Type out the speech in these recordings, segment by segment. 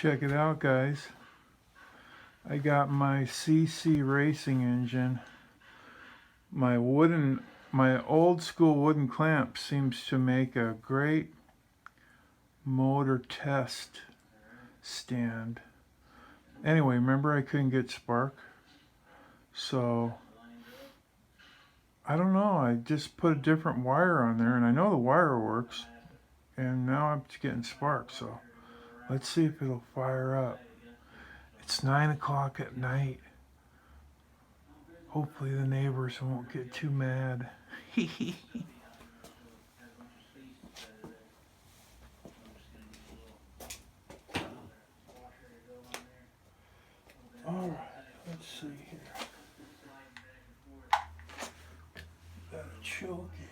Check it out, guys. I got my CC racing engine. My old school wooden clamp seems to make a great motor test stand. Anyway, remember I couldn't get spark? So, I don't know, I just put a different wire on there and I know the wire works. And now I'm getting spark, so let's see if it'll fire up. It's 9 o'clock at night. Hopefully the neighbors won't get too mad. Alright, let's see here. Gotta choke it.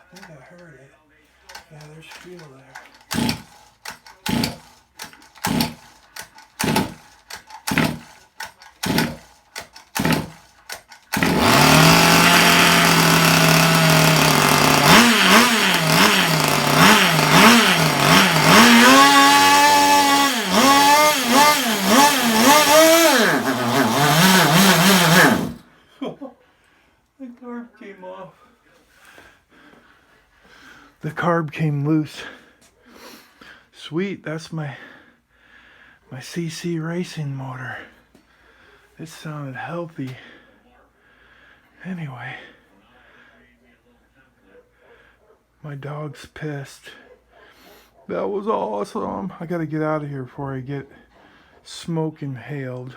I think I heard it. Yeah, there's fuel there. The carb came off. The carb came loose. Sweet, that's my CC racing motor. It sounded healthy. Anyway, my dog's pissed. That was awesome. I gotta get out of here before I get smoke inhaled.